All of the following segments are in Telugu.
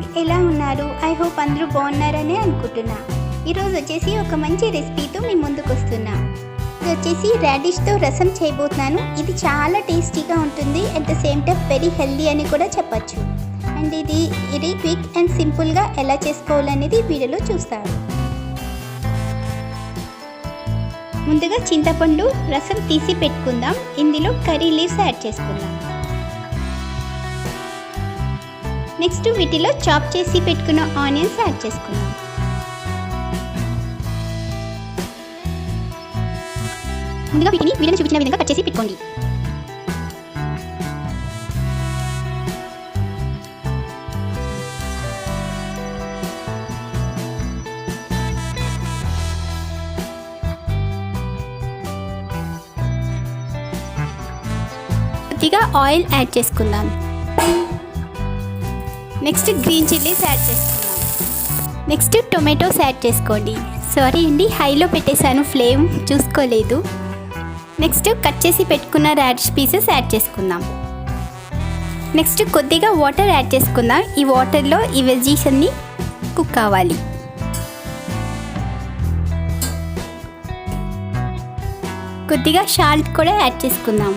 ఫ్రెండ్స్, ఎలా ఉన్నారు? ఐ హోప్ అందరూ బాగున్నారని అనుకుంటున్నా. ఈరోజు వచ్చేసి ఒక మంచి రెసిపీతో మీ ముందుకు వస్తున్నా. ఇది వచ్చేసి రాడిష్తో రసం చేయబోతున్నాను. ఇది చాలా టేస్టీగా ఉంటుంది. At the same time very healthy అని కూడా చెప్పచ్చు. అండ్ ఇది క్విక్ అండ్ సింపుల్గా ఎలా చేసుకోవాలనేది వీడియోలో చూస్తారు. ముందుగా చింతపండు రసం తీసి పెట్టుకుందాం. ఇందులో కర్రీ లీవ్స్ యాడ్ చేసుకుందాం. నెక్స్ట్ వీటిలో చాప్ చేసి పెట్టుకున్న ఆనియన్స్ యాడ్ చేసుకుందాం. ముందుగా వీటిని వీడియోలో చూపించిన విధంగా కట్ చేసి పెట్టుకోండి. కొద్దిగా ఆయిల్ యాడ్ చేసుకుందాం. నెక్స్ట్ గ్రీన్ చిల్లీస్ యాడ్ చేసుకుందాం. నెక్స్ట్ టొమాటోస్ యాడ్ చేసుకోండి. సారీ అండి, హైలో పెట్టేశాను, ఫ్లేమ్ చూసుకోలేదు. నెక్స్ట్ కట్ చేసి పెట్టుకున్న రాడిష్ పీసెస్ యాడ్ చేసుకుందాం. నెక్స్ట్ కొద్దిగా వాటర్ యాడ్ చేసుకుందాం. ఈ వాటర్లో ఈ వెజీస్ అన్నీ కుక్ కావాలి. కొద్దిగా సాల్ట్ కూడా యాడ్ చేసుకుందాం.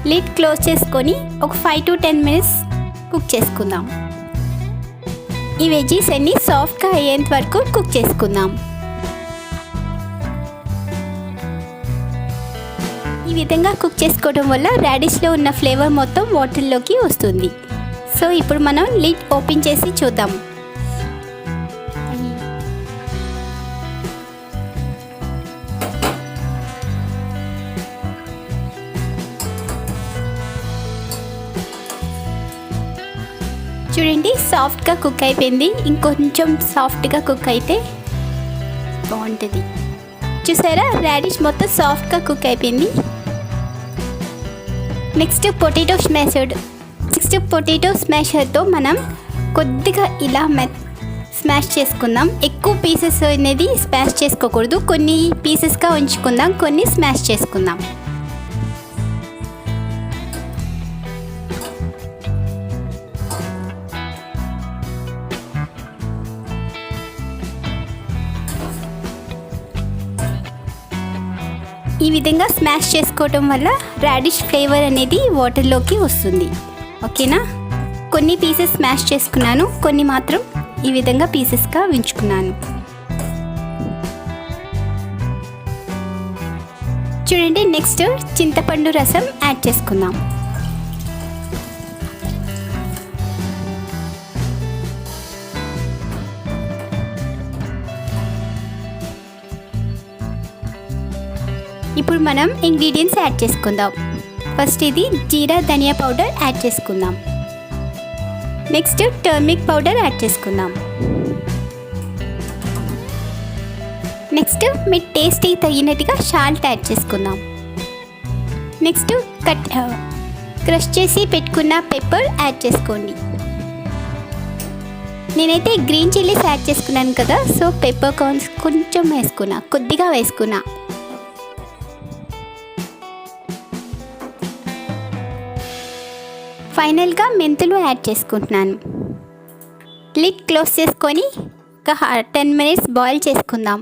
లిడ్ క్లోజ్ చేసుకొని ఒక 5 to 10 minutes కుక్ చేసుకుందాం. ఈ వెజీస్ అన్ని సాఫ్ట్గా అయ్యేంత వరకు కుక్ చేసుకుందాం. ఈ విధంగా కుక్ చేసుకోవడం వల్ల రాడిష్లో ఉన్న ఫ్లేవర్ మొత్తం వాటర్లోకి వస్తుంది. సో ఇప్పుడు మనం లిడ్ ఓపెన్ చేసి చూద్దాం. చూడండి, సాఫ్ట్గా కుక్ అయిపోయింది. ఇంకొంచెం సాఫ్ట్గా కుక్ అయితే బాగుంటుంది. చూసారా, రాడిష్ మొత్తం సాఫ్ట్గా కుక్ అయిపోయింది. నెక్స్ట్ పొటాటో స్మాషర్తో మనం కొద్దిగా ఇలా స్మాష్ చేసుకుందాం. ఎక్కువ పీసెస్ అనేది స్మాష్ చేసుకోకూడదు. కొన్ని పీసెస్గా ఉంచుకుందాం, కొన్ని స్మాష్ చేసుకుందాం. ఈ విధంగా స్మాష్ చేసుకోవటం వల్ల రాడిష్ ఫ్లేవర్ అనేది వాటర్లోకి వస్తుంది. ఓకేనా? కొన్ని పీసెస్ స్మాష్ చేసుకున్నాను, కొన్ని మాత్రం ఈ విధంగా పీసెస్గా ఉంచుకున్నాను. చూడండి, నెక్స్ట్ చింతపండు రసం యాడ్ చేసుకుందాం. ఇప్పుడు మనం ఇంగ్రీడియంట్స్ యాడ్ చేసుకుందాం. ఫస్ట్ ఇది జీరా ధనియా పౌడర్ యాడ్ చేసుకుందాం. నెక్స్ట్ టర్మరిక్ పౌడర్ యాడ్ చేసుకుందాం. నెక్స్ట్ మీ టేస్ట్కి తగినట్టుగా సాల్ట్ యాడ్ చేసుకుందాం. నెక్స్ట్ క్రష్ చేసి పెట్టుకున్న పెప్పర్ యాడ్ చేసుకోండి. నేనైతే గ్రీన్ చిల్లీస్ యాడ్ చేసుకున్నాను కదా, సో పెప్పర్ కార్న్స్ కొంచెం కొద్దిగా వేసుకున్నా. ఫైనల్గా మెంతులు యాడ్ చేసుకుంటున్నాను. లిడ్ క్లోజ్ చేసుకొని ఒక 10 minutes బాయిల్ చేసుకుందాం.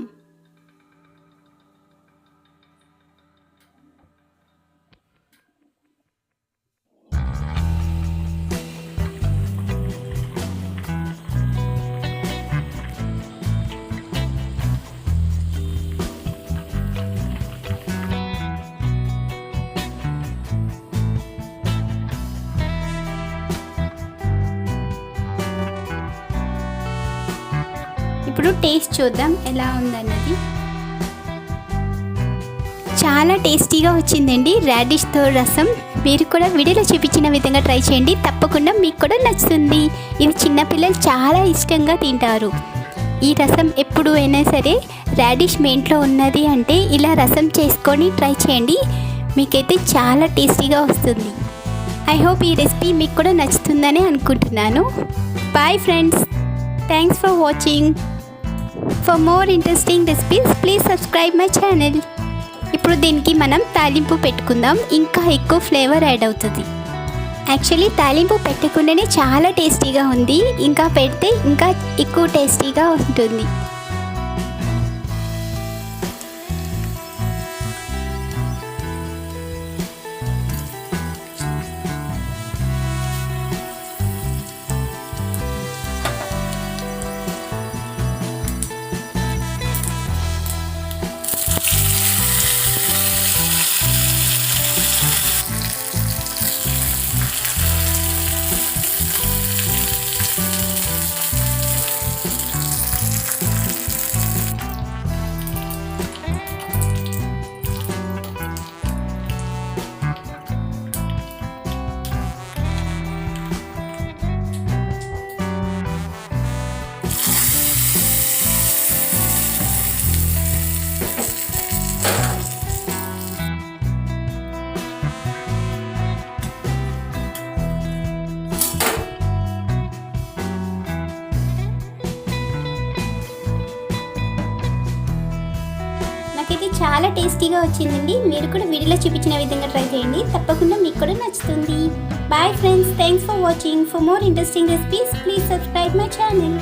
ఇప్పుడు టేస్ట్ చూద్దాం ఎలా ఉందన్నది. చాలా టేస్టీగా వచ్చిందండి రాడిష్తో రసం. మీరు కూడా వీడియోలో చూపించిన విధంగా ట్రై చేయండి, తప్పకుండా మీకు కూడా నచ్చుతుంది. ఇది చిన్నపిల్లలు చాలా ఇష్టంగా తింటారు. ఈ రసం ఎప్పుడు అయినా సరే రాడిష్ మీ ఇంట్లో ఉన్నది అంటే ఇలా రసం చేసుకొని ట్రై చేయండి, మీకైతే చాలా టేస్టీగా వస్తుంది. ఐ హోప్ ఈ రెసిపీ మీకు కూడా నచ్చుతుందని అనుకుంటున్నాను. Bye friends, thanks for watching. For more interesting recipes, please subscribe my channel. ఇప్పుడు దీనికి మనం తాలింపు పెట్టుకుందాం, ఇంకా ఎక్కువ ఫ్లేవర్ యాడ్ అవుతుంది. యాక్చువల్లీ తాలింపు పెట్టకుండానే చాలా టేస్టీగా ఉంది, ఇంకా పెడితే ఇంకా ఎక్కువ టేస్టీగా ఉంటుంది. ఇది చాలా టేస్టీగా వచ్చిందండి. మీరు కూడా వీడియోలో చూపించిన విధంగా ట్రై చేయండి, తప్పకుండా మీకు కూడా నచ్చుతుంది. Bye friends, thanks for watching. For more interesting recipes please subscribe my channel.